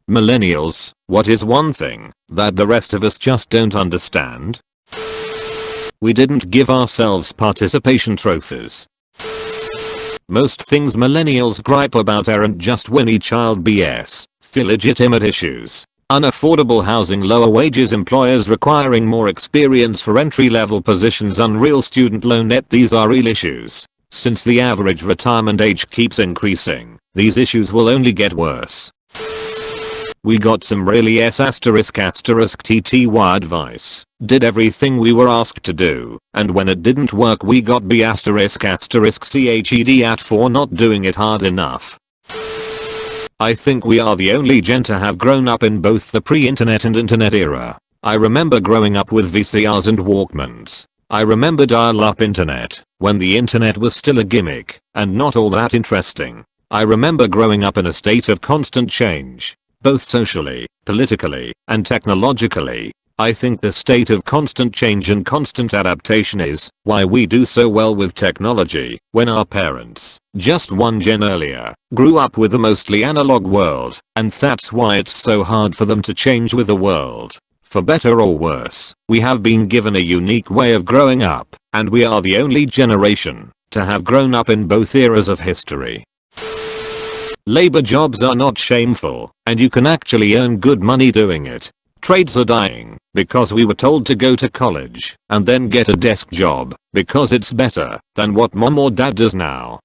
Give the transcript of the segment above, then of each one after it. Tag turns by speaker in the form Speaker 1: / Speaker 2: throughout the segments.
Speaker 1: Millennials, what is one thing that the rest of us just don't understand? We didn't give ourselves participation trophies. Most things millennials gripe about aren't just whiny child BS, feel legitimate issues. Unaffordable housing, lower wages, employers requiring more experience for entry-level positions, unreal student loan debt. These are real issues. Since the average retirement age keeps increasing, these issues will only get worse. We got some really **TTY advice, did everything we were asked to do, and when it didn't work we got B***CHED at for not doing it hard enough. I think we are the only gen to have grown up in both the pre-internet and internet era. I remember growing up with VCRs and Walkmans. I remember dial-up internet, when the internet was still a gimmick, and not all that interesting. I remember growing up in a state of constant change, both socially, politically, and technologically. I think the state of constant change and constant adaptation is why we do so well with technology, when our parents, just one gen earlier, grew up with a mostly analog world, and that's why it's so hard for them to change with the world. For better or worse, we have been given a unique way of growing up, and we are the only generation to have grown up in both eras of history. Labor jobs are not shameful, and you can actually earn good money doing it. Trades are dying because we were told to go to college and then get a desk job because it's better than what mom or dad does now.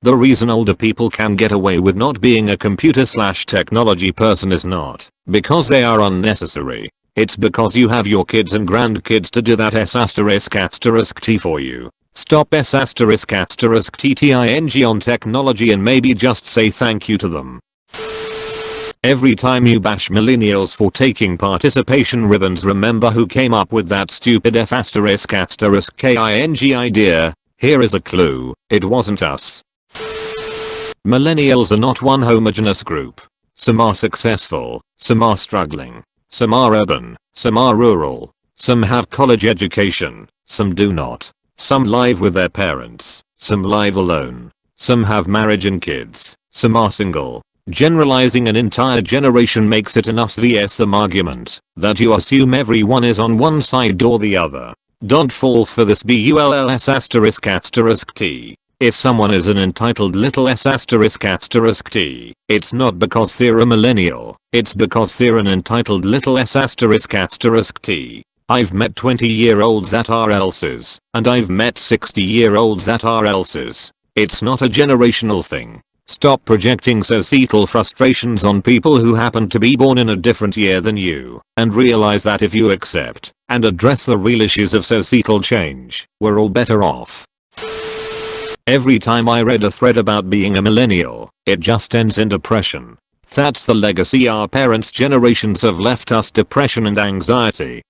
Speaker 1: The reason older people can get away with not being a computer/technology person is not because they are unnecessary. It's because you have your kids and grandkids to do that ***T for you. Stop ***TTING on technology and maybe just say thank you to them. Every time you bash millennials for taking participation ribbons, remember who came up with that stupid ***KING idea. Here is a clue, it wasn't us. Millennials are not one homogeneous group. Some are successful, some are struggling, some are urban, some are rural, some have college education, some do not. Some live with their parents, some live alone, some have marriage and kids, some are single. Generalizing an entire generation makes it an us vs them argument that you assume everyone is on one side or the other. Don't fall for this bulls***t. If someone is an entitled little ***t, it's not because they're a millennial, it's because they're an entitled little ***t. I've met 20-year-olds that are elses, and I've met 60-year-olds that are elses. It's not a generational thing. Stop projecting societal frustrations on people who happen to be born in a different year than you, and realize that if you accept and address the real issues of societal change, we're all better off. Every time I read a thread about being a millennial, it just ends in depression. That's the legacy our parents' generations have left us, depression and anxiety.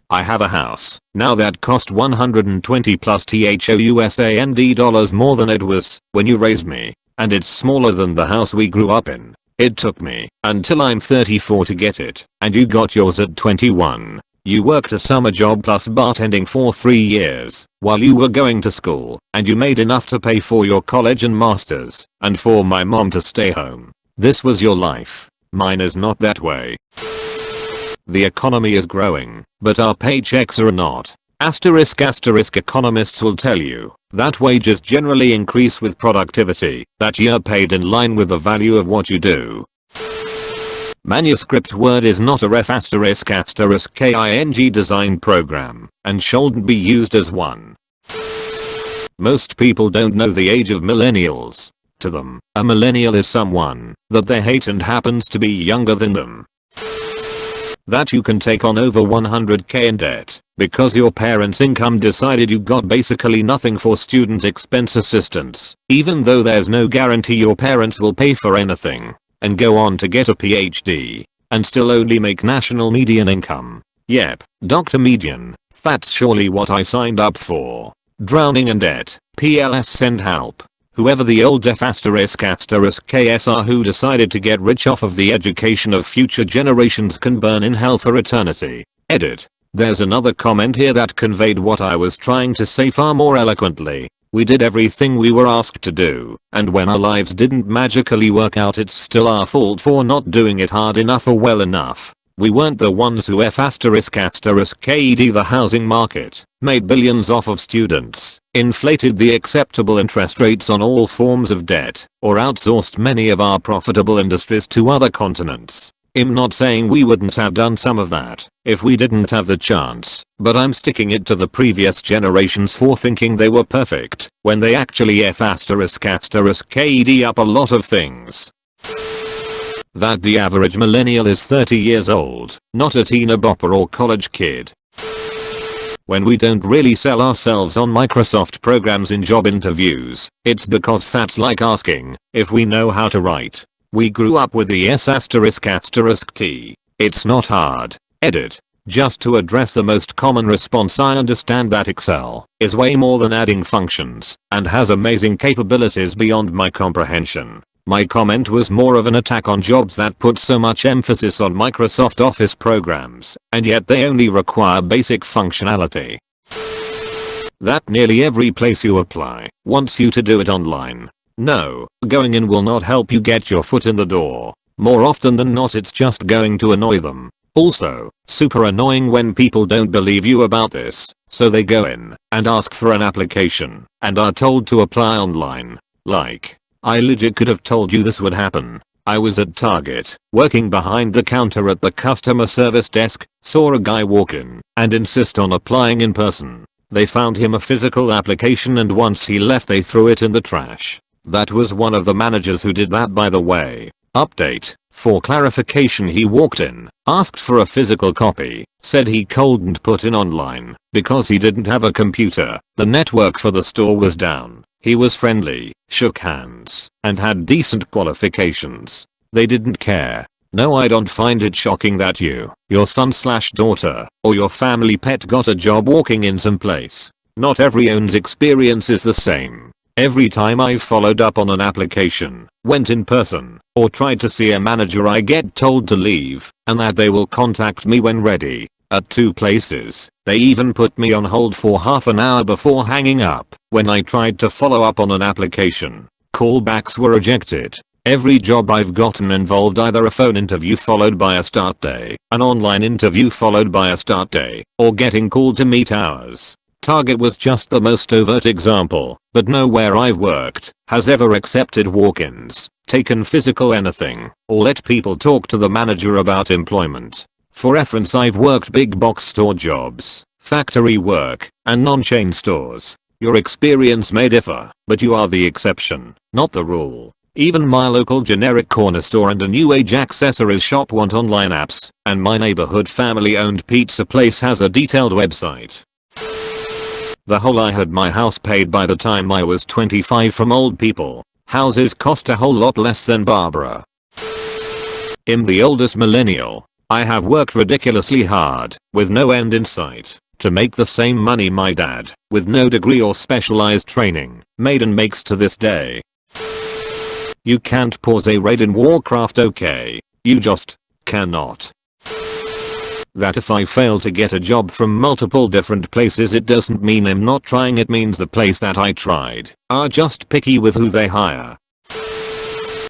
Speaker 1: I have a house now that cost 120 plus $1,000 more than it was when you raised me, and it's smaller than the house we grew up in. It took me until I'm 34 to get it, and you got yours at 21. You worked a summer job plus bartending for 3 years while you were going to school, and you made enough to pay for your college and masters, and for my mom to stay home. This was your life. Mine is not that way. The economy is growing, but our paychecks are not. Economists will tell you that wages generally increase with productivity, that you're paid in line with the value of what you do. Manuscript Word is not a ***king design program, and shouldn't be used as one. Most people don't know the age of millennials. To them, a millennial is someone that they hate and happens to be younger than them. That you can take on over $100k in debt because your parents' income decided you got basically nothing for student expense assistance, even though there's no guarantee your parents will pay for anything, and go on to get a PhD and still only make national median income. Yep, Dr. Median, that's surely what I signed up for. Drowning in debt, PLS send help. Whoever the old ***KSR who decided to get rich off of the education of future generations can burn in hell for eternity. Edit. There's another comment here that conveyed what I was trying to say far more eloquently. We did everything we were asked to do, and when our lives didn't magically work out, it's still our fault for not doing it hard enough or well enough. We weren't the ones who ked the housing market, made billions off of students, inflated the acceptable interest rates on all forms of debt, or outsourced many of our profitable industries to other continents. I'm not saying we wouldn't have done some of that if we didn't have the chance, but I'm sticking it to the previous generations for thinking they were perfect when they actually ked up a lot of things. That the average millennial is 30 years old, not a teen bopper or college kid. When we don't really sell ourselves on Microsoft programs in job interviews, it's because that's like asking if we know how to write. We grew up with the S***T. It's not hard. Edit. Just to address the most common response, I understand that Excel is way more than adding functions and has amazing capabilities beyond my comprehension. My comment was more of an attack on jobs that put so much emphasis on Microsoft Office programs, and yet they only require basic functionality. That nearly every place you apply wants you to do it online. No, going in will not help you get your foot in the door. More often than not, it's just going to annoy them. Also, super annoying when people don't believe you about this, so they go in and ask for an application and are told to apply online. Like, I legit could have told you this would happen. I was at Target, working behind the counter at the customer service desk, saw a guy walk in and insist on applying in person. They found him a physical application, and once he left they threw it in the trash. That was one of the managers who did that, by the way. Update. For clarification, he walked in, asked for a physical copy, said he couldn't put in online because he didn't have a computer. The network for the store was down. He was friendly, shook hands, and had decent qualifications. They didn't care. No, I don't find it shocking that your son/daughter, or your family pet got a job walking in some place. Not everyone's experience is the same. Every time I've followed up on an application, went in person, or tried to see a manager, I get told to leave and that they will contact me when ready. At 2 places, they even put me on hold for half an hour before hanging up when I tried to follow up on an application. Callbacks were rejected. Every job I've gotten involved either a phone interview followed by a start day, an online interview followed by a start day, or getting called to meet hours. Target was just the most overt example, but nowhere I've worked has ever accepted walk-ins, taken physical anything, or let people talk to the manager about employment. For reference, I've worked big box store jobs, factory work, and non-chain stores. Your experience may differ, but you are the exception, not the rule. Even my local generic corner store and a new age accessories shop want online apps, and my neighborhood family-owned pizza place has a detailed website. The whole I had my house paid by the time I was 25 from old people. Houses cost a whole lot less than Barbara. I'm the oldest millennial. I have worked ridiculously hard, with no end in sight, to make the same money my dad, with no degree or specialized training, made and makes to this day. You can't pause a raid in Warcraft, okay? You just cannot. That if I fail to get a job from multiple different places, it doesn't mean I'm not trying, it means the place that I tried are just picky with who they hire.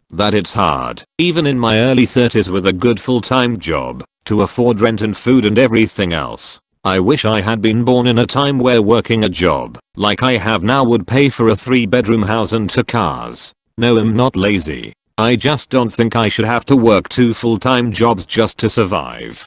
Speaker 1: That it's hard, even in my early 30s with a good full-time job, to afford rent and food and everything else. I wish I had been born in a time where working a job like I have now would pay for a 3-bedroom house and 2 cars. No, I'm not lazy. I just don't think I should have to work 2 full-time jobs just to survive.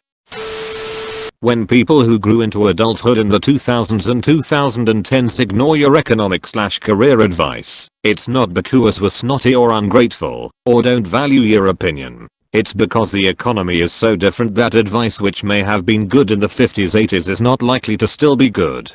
Speaker 1: When people who grew into adulthood in the 2000s and 2010s ignore your economic/career advice, it's not because we're snotty or ungrateful, or don't value your opinion. It's because the economy is so different that advice which may have been good in the 50s 80s is not likely to still be good.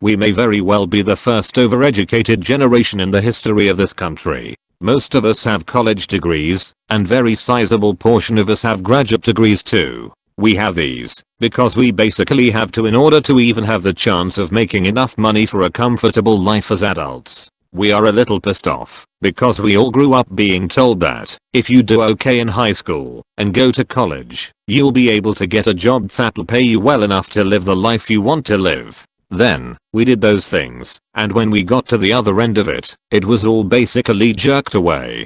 Speaker 1: We may very well be the first overeducated generation in the history of this country. Most of us have college degrees, and very sizable portion of us have graduate degrees too. We have these because we basically have to in order to even have the chance of making enough money for a comfortable life as adults. We are a little pissed off because we all grew up being told that if you do okay in high school and go to college, you'll be able to get a job that'll pay you well enough to live the life you want to live. Then, we did those things, and when we got to the other end of it, it was all basically jerked away.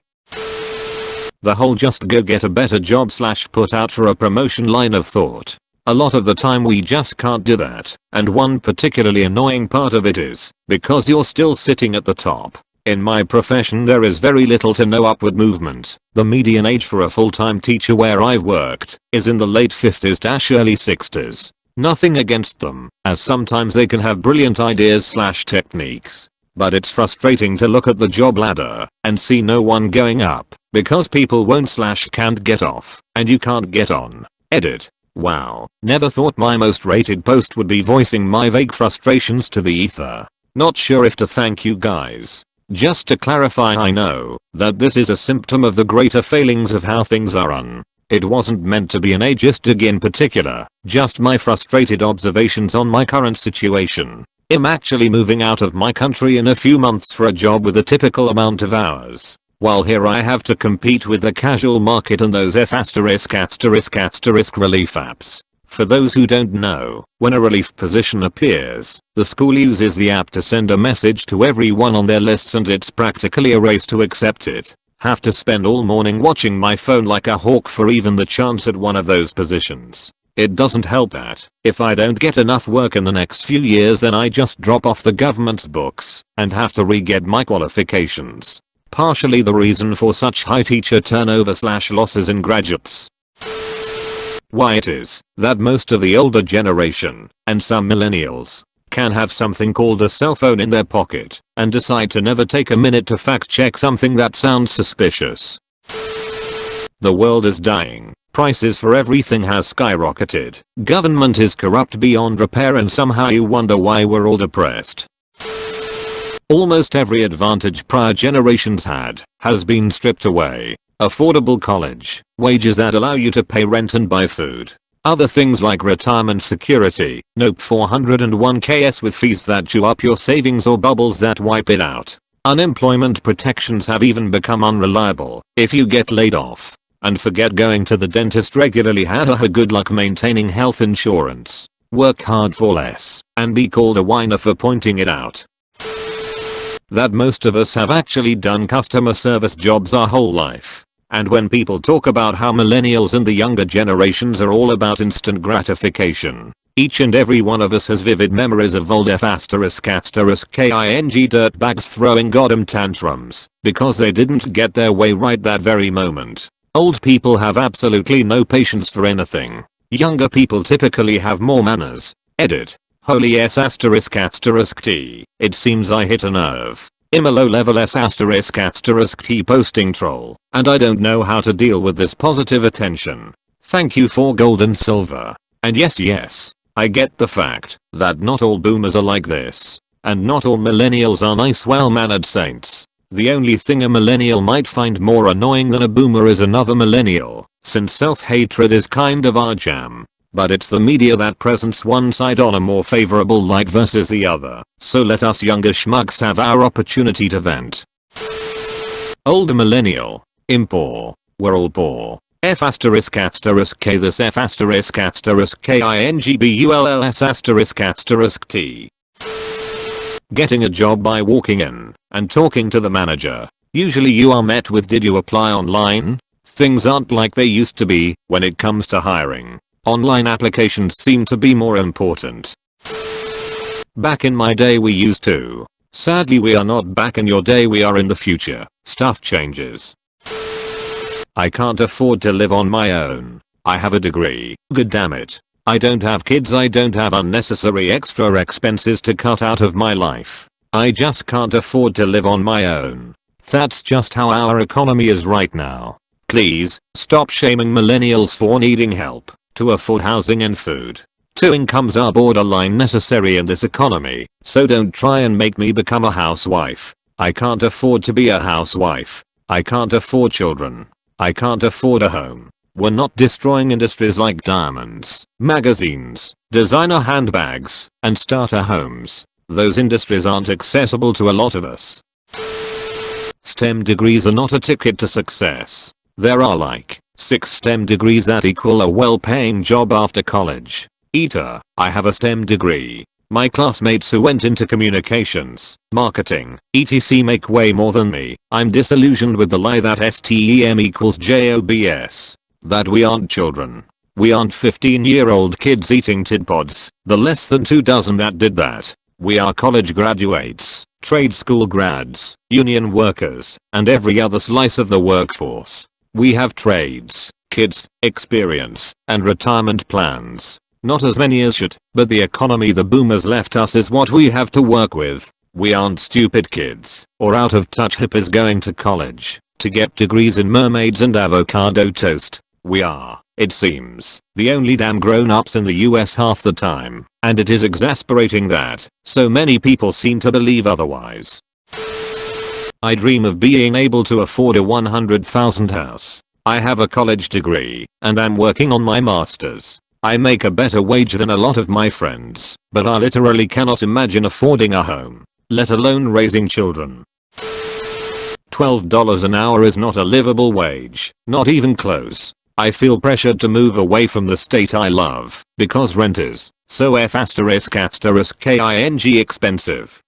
Speaker 1: The whole just go get a better job / put out for a promotion line of thought. A lot of the time we just can't do that, and one particularly annoying part of it is, because you're still sitting at the top. In my profession there is very little to no upward movement. The median age for a full-time teacher where I've worked is in the late 50s - early 60s. Nothing against them, as sometimes they can have brilliant ideas / techniques. But it's frustrating to look at the job ladder and see no one going up because people won't / can't get off and you can't get on. Edit. Wow, never thought my most rated post would be voicing my vague frustrations to the ether. Not sure if to thank you guys. Just to clarify, I know that this is a symptom of the greater failings of how things are run. It wasn't meant to be an ageist dig in particular, just my frustrated observations on my current situation. I'm actually moving out of my country in a few months for a job with a typical amount of hours. While here I have to compete with the casual market and those F*** relief apps. For those who don't know, when a relief position appears, the school uses the app to send a message to everyone on their lists and it's practically a race to accept it. Have to spend all morning watching my phone like a hawk for even the chance at one of those positions. It doesn't help that if I don't get enough work in the next few years then I just drop off the government's books and have to re-get my qualifications. Partially the reason for such high teacher turnover / losses in graduates. Why it is that most of the older generation, and some millennials, can have something called a cell phone in their pocket and decide to never take a minute to fact check something that sounds suspicious. The world is dying. Prices for everything has skyrocketed. Government is corrupt beyond repair and somehow you wonder why we're all depressed. Almost every advantage prior generations had has been stripped away. Affordable college, wages that allow you to pay rent and buy food. Other things like retirement security, nope 401ks with fees that chew up your savings or bubbles that wipe it out. Unemployment protections have even become unreliable if you get laid off. And forget going to the dentist regularly. Good luck maintaining health insurance. Work hard for less and be called a whiner for pointing it out. That most of us have actually done customer service jobs our whole life. And when people talk about how millennials and the younger generations are all about instant gratification, each and every one of us has vivid memories of old king dirtbags throwing goddamn tantrums because they didn't get their way right that very moment. Old people have absolutely no patience for anything. Younger people typically have more manners. Edit. Holy s***t. It seems I hit a nerve. I'm a low level s***t posting troll, and I don't know how to deal with this positive attention. Thank you for gold and silver. And yes, I get the fact that not all boomers are like this. And not all millennials are nice well-mannered saints. The only thing a millennial might find more annoying than a boomer is another millennial, since self-hatred is kind of our jam. But it's the media that presents one side on a more favorable light versus the other, so let us younger schmucks have our opportunity to vent. Older millennial. I'm poor. We're all poor. F***k this F***kingbull***t. Getting a job by walking in and talking to the manager. Usually you are met with "Did you apply online?" Things aren't like they used to be when it comes to hiring. Online applications seem to be more important. Back in my day we used to. Sadly we are not back in your day, we are in the future. Stuff changes. I can't afford to live on my own. I have a degree. God damn it. I don't have kids, I don't have unnecessary extra expenses to cut out of my life. I just can't afford to live on my own. That's just how our economy is right now. Please, stop shaming millennials for needing help to afford housing and food. 2 incomes are borderline necessary in this economy, so don't try and make me become a housewife. I can't afford to be a housewife. I can't afford children. I can't afford a home. We're not destroying industries like diamonds, magazines, designer handbags, and starter homes. Those industries aren't accessible to a lot of us. STEM degrees are not a ticket to success. There are like 6 STEM degrees that equal a well-paying job after college. I have a STEM degree. My classmates who went into communications, marketing, etc. make way more than me. I'm disillusioned with the lie that STEM equals jobs. That we aren't children. We aren't 15-year-old kids eating tidpods, the less than 2 dozen that did that. We are college graduates, trade school grads, union workers, and every other slice of the workforce. We have trades, kids, experience, and retirement plans. Not as many as should, but the economy the boomers left us is what we have to work with. We aren't stupid kids, or out of touch hippies going to college, to get degrees in mermaids and avocado toast. We are, it seems, the only damn grown-ups in the US half the time, and it is exasperating that so many people seem to believe otherwise. I dream of being able to afford a $100,000 house. I have a college degree, and I'm working on my master's. I make a better wage than a lot of my friends, but I literally cannot imagine affording a home, let alone raising children. $12 an hour is not a livable wage, not even close. I feel pressured to move away from the state I love, because rent is so ***king expensive.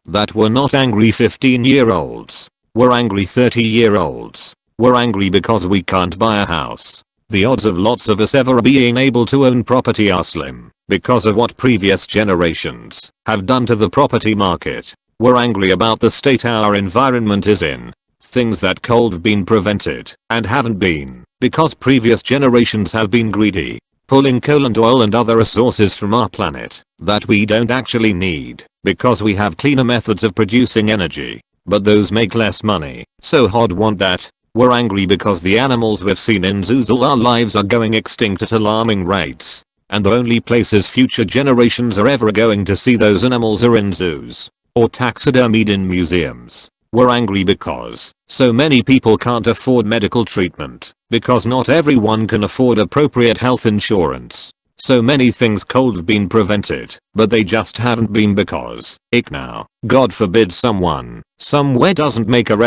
Speaker 1: That we're not angry 15-year-olds. We're angry 30-year-olds. We're angry because we can't buy a house. The odds of lots of us ever being able to own property are slim, because of what previous generations have done to the property market. We're angry about the state our environment is in. Things that could have been prevented, and haven't been, because previous generations have been greedy, pulling coal and oil and other resources from our planet that we don't actually need, because we have cleaner methods of producing energy, but those make less money, so hard want that. We're angry because the animals we've seen in zoos all our lives are going extinct at alarming rates, and the only places future generations are ever going to see those animals are in zoos, or taxidermied in museums. We're angry because so many people can't afford medical treatment, because not everyone can afford appropriate health insurance. So many things could have been prevented, but they just haven't been because, now, God forbid someone, somewhere doesn't make a ***king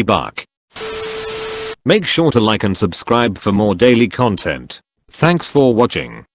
Speaker 1: buck. Make sure to like and subscribe for more daily content. Thanks for watching.